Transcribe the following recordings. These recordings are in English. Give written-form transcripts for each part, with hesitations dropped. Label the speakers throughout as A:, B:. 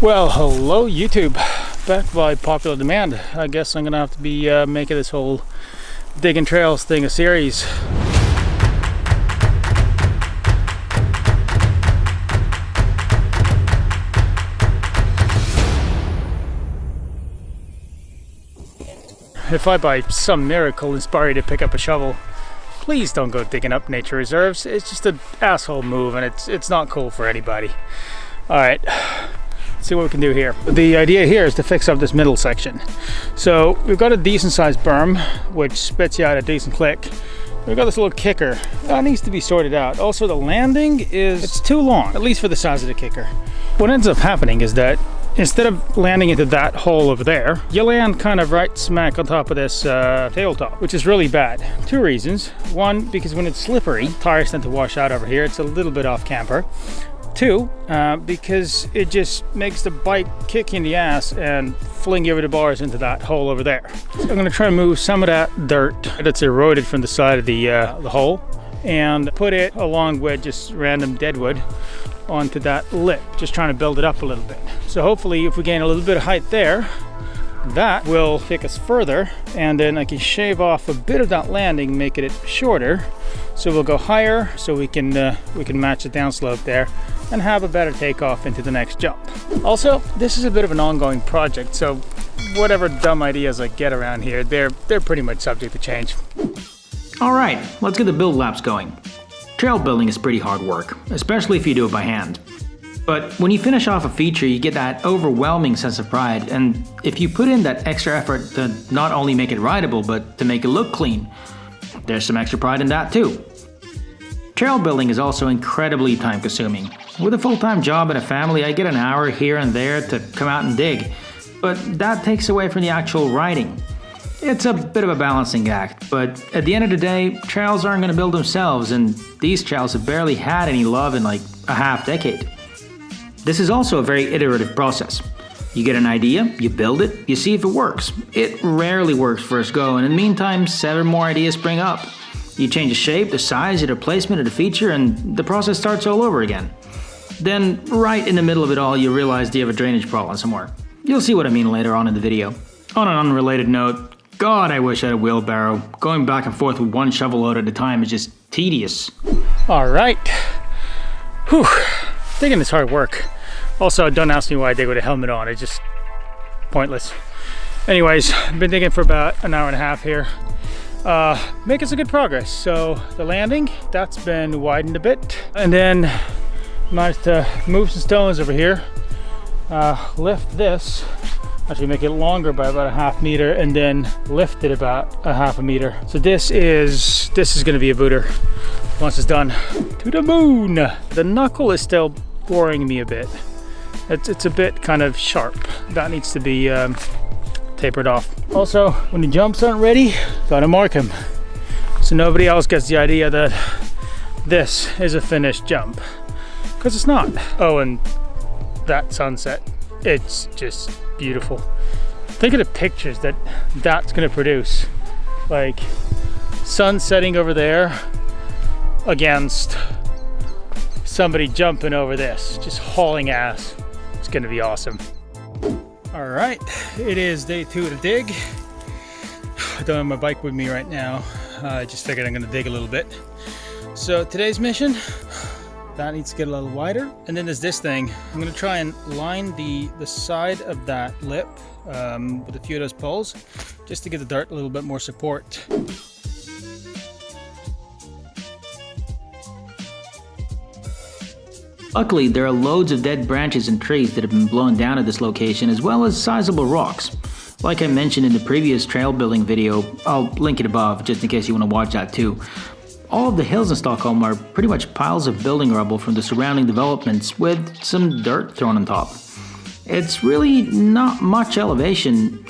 A: Well, hello YouTube, back by popular demand. I guess I'm gonna have to be making this whole digging trails thing a series. If I by some miracle inspire you to pick up a shovel, please don't go digging up nature reserves. It's just an asshole move and it's not cool for anybody. Alright. See what we can do here. The idea here is to fix up this middle section. So we've got a decent sized berm which spits you out a decent click. We've got this little kicker that needs to be sorted out. Also the landing it's too long, at least for the size of the kicker. What ends up happening is that instead of landing into that hole over there, you land kind of right smack on top of this tabletop, which is really bad. Two reasons. One, because when it's slippery, tires tend to wash out over here. It's a little bit off camber. Two, because it just makes the bike kick you in the ass and fling you over the bars into that hole over there. So I'm going to try and move some of that dirt that's eroded from the side of the hole and put it along with just random deadwood onto that lip, just trying to build it up a little bit. So hopefully if we gain a little bit of height there, that will take us further, and then I can shave off a bit of that landing, making it shorter. So we'll go higher so we can match the downslope there and have a better takeoff into the next jump. Also, this is a bit of an ongoing project, so whatever dumb ideas I get around here, they're pretty much subject to change.
B: Alright, let's get the build laps going. Trail building is pretty hard work, especially if you do it by hand. But when you finish off a feature, you get that overwhelming sense of pride, and if you put in that extra effort to not only make it rideable, but to make it look clean, there's some extra pride in that too. Trail building is also incredibly time consuming. With a full-time job and a family, I get an hour here and there to come out and dig, but that takes away from the actual riding. It's a bit of a balancing act, but at the end of the day, trails aren't going to build themselves, and these trails have barely had any love in like a half decade. This is also a very iterative process. You get an idea, you build it, you see if it works. It rarely works first go, and in the meantime, 7 more ideas spring up. You change the shape, the size, the placement of the feature, and the process starts all over again. Then, right in the middle of it all, you realize you have a drainage problem somewhere. You'll see what I mean later on in the video. On an unrelated note, God, I wish I had a wheelbarrow. Going back and forth with one shovel load at a time is just tedious.
A: Alright. Whew. Digging is hard work. Also, don't ask me why I dig with a helmet on. It's just pointless. Anyways, I've been digging for about an hour and a half here. Making some good progress. So the landing, that's been widened a bit. And then managed to move some stones over here. Lift this. Actually make it longer by about a ½ meter, and then lift it about a ½ meter. So this is going to be a booter once it's done. To the moon! The knuckle is still boring me a bit. It's a bit kind of sharp. That needs to be tapered off. Also, when the jumps aren't ready, gotta mark them, so nobody else gets the idea that this is a finished jump, because it's not. Oh, and that sunset, it's just beautiful. Think of the pictures that's gonna produce, like sun setting over there against somebody jumping over this, just hauling ass. It's gonna be awesome. All right, it is day 2 of the dig. I don't have my bike with me right now. I just figured I'm gonna dig a little bit. So today's mission, that needs to get a little wider. And then there's this thing. I'm gonna try and line the side of that lip with a few of those poles, just to give the dirt a little bit more support.
B: Luckily, there are loads of dead branches and trees that have been blown down at this location, as well as sizable rocks. Like I mentioned in the previous trail building video, I'll link it above just in case you want to watch that too. All of the hills in Stockholm are pretty much piles of building rubble from the surrounding developments with some dirt thrown on top. It's really not much elevation,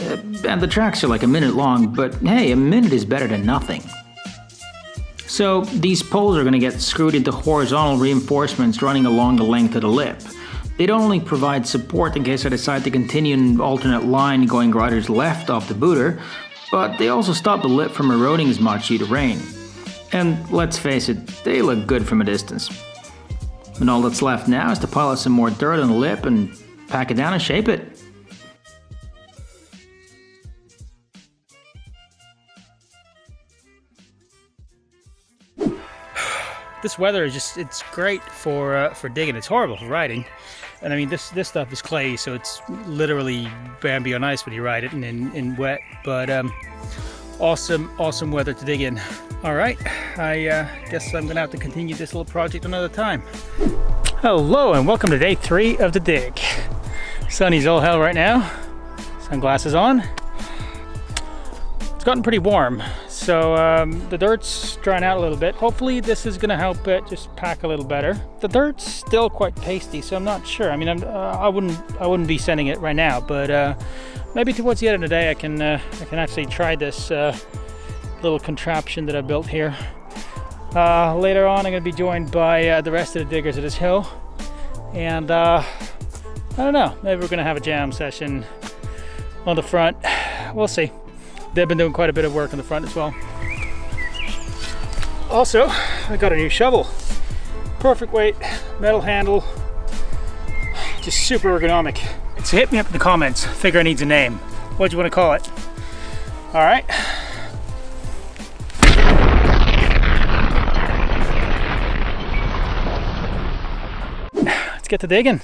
B: and the tracks are like a minute long, but hey, a minute is better than nothing. So these poles are going to get screwed into horizontal reinforcements running along the length of the lip. They don't only provide support in case I decide to continue an alternate line going riders left off the booter, but they also stop the lip from eroding as much due to rain. And let's face it, they look good from a distance. And all that's left now is to pile up some more dirt on the lip and pack it down and shape it.
A: This weather is just—it's great for digging. It's horrible for riding, and I mean this stuff is clay, so it's literally Bambi on ice when you ride it and in wet. But awesome weather to dig in. All right, I guess I'm gonna have to continue this little project another time. Hello and welcome to day 3 of the dig. Sunny's all hell right now. Sunglasses on. It's gotten pretty warm, so the dirt's drying out a little bit. Hopefully this is gonna help it just pack a little better. The dirt's still quite pasty, so I'm not sure. I mean, I wouldn't be sending it right now, but maybe towards the end of the day I can actually try this little contraption that I built here. Later on I'm gonna be joined by the rest of the diggers of this hill, and I don't know, maybe we're gonna have a jam session on the front. We'll see. They've been doing quite a bit of work on the front as well. Also, I got a new shovel. Perfect weight, metal handle, just super ergonomic. So hit me up in the comments, figure it needs a name. What do you want to call it? All right. Let's get to digging.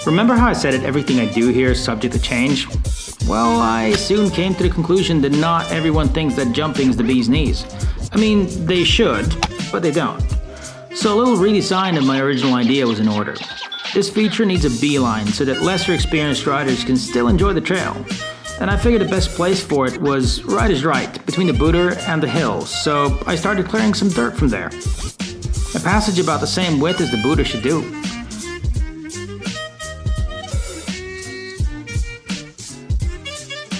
B: Remember how I said that everything I do here is subject to change? Well, I soon came to the conclusion that not everyone thinks that jumping is the bee's knees. I mean, they should, but they don't. So a little redesign of my original idea was in order. This feature needs a beeline so that lesser experienced riders can still enjoy the trail. And I figured the best place for it was right as right, between the booter and the hill, so I started clearing some dirt from there. A passage about the same width as the booter should do.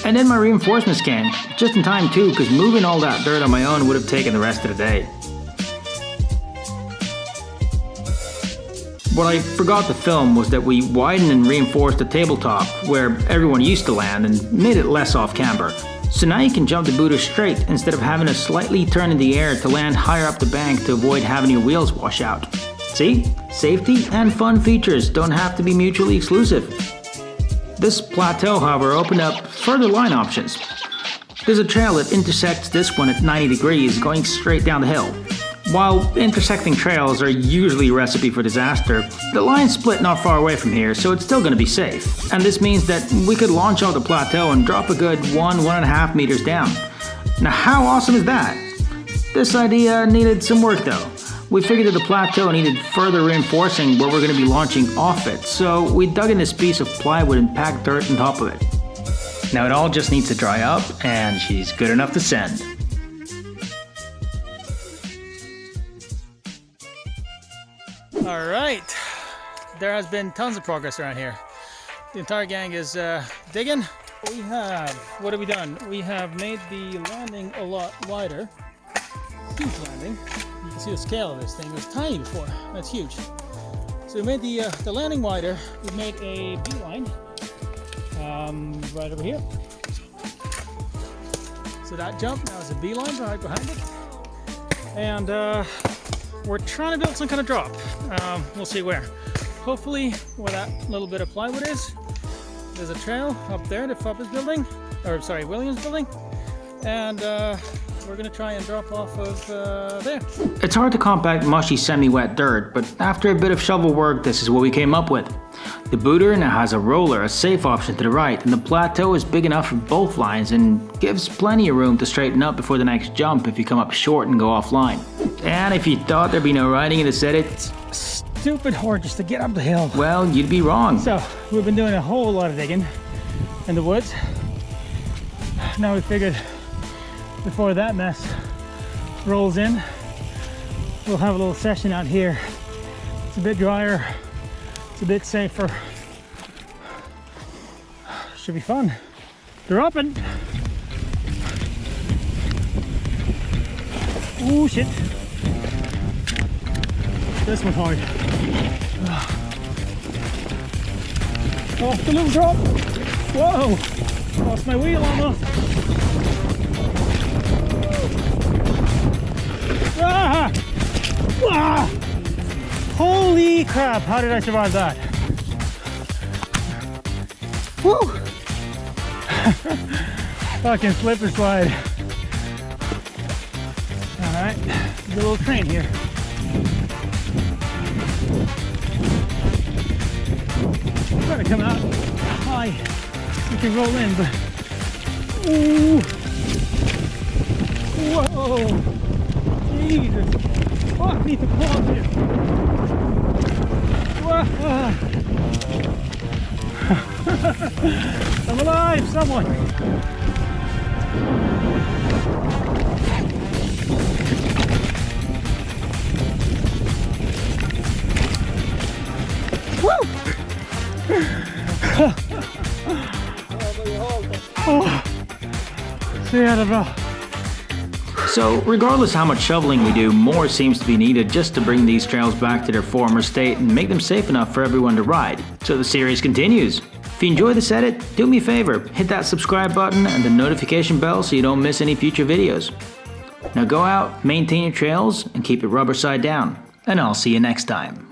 B: And then my reinforcements came, just in time too, because moving all that dirt on my own would have taken the rest of the day. What I forgot to film was that we widened and reinforced the tabletop, where everyone used to land, and made it less off camber. So now you can jump the booter straight, instead of having to slightly turn in the air to land higher up the bank to avoid having your wheels wash out. See? Safety and fun features don't have to be mutually exclusive. This plateau, however, opened up further line options. There's a trail that intersects this one at 90 degrees, going straight down the hill. While intersecting trails are usually a recipe for disaster, the line split not far away from here, so it's still going to be safe. And this means that we could launch off the plateau and drop a good 1.5 meters down. Now how awesome is that? This idea needed some work though. We figured that the plateau needed further reinforcing where we're going to be launching off it, so we dug in this piece of plywood and packed dirt on top of it. Now it all just needs to dry up, and she's good enough to send.
A: All right, there has been tons of progress around here. The entire gang is digging. What have we done? We have made the landing a lot wider. Huge landing. You can see the scale of this thing. It was tiny before. That's huge. So we made the landing wider. We made a beeline right over here. So that jump now is a beeline right behind it. And we're trying to build some kind of drop. We'll see where. Hopefully where that little bit of plywood is. There's a trail up there that Fupp is building. Or sorry, William's building. And we're gonna try and drop off of there.
B: It's hard to compact mushy semi-wet dirt, but after a bit of shovel work, this is what we came up with. The booter now has a roller, a safe option to the right, and the plateau is big enough for both lines and gives plenty of room to straighten up before the next jump if you come up short and go offline. And if you thought there'd be no riding in this edit,
A: It's stupid hard just to get up the hill.
B: well, you'd be wrong.
A: So we've been doing a whole lot of digging in the woods. Now we figured before that mess rolls in, we'll have a little session out here. It's a bit drier, it's a bit safer. Should be fun. Dropping. Oh shit. This one's hard. Off the little drop. Whoa! Lost my wheel almost. Ah! Holy crap, how did I survive that? Woo! Fucking slip and slide. Alright, there's a little train here. I'm trying to come out high. You can roll in, but ooh. Whoa! Jesus! Fuck me to pause here! Whoa. I'm alive! Someone! Woo! Oh. Så jävla bra.
B: So, regardless how much shoveling we do, more seems to be needed just to bring these trails back to their former state and make them safe enough for everyone to ride. So the series continues. If you enjoy this edit, do me a favor, hit that subscribe button and the notification bell so you don't miss any future videos. Now go out, maintain your trails, and keep it rubber side down. And I'll see you next time.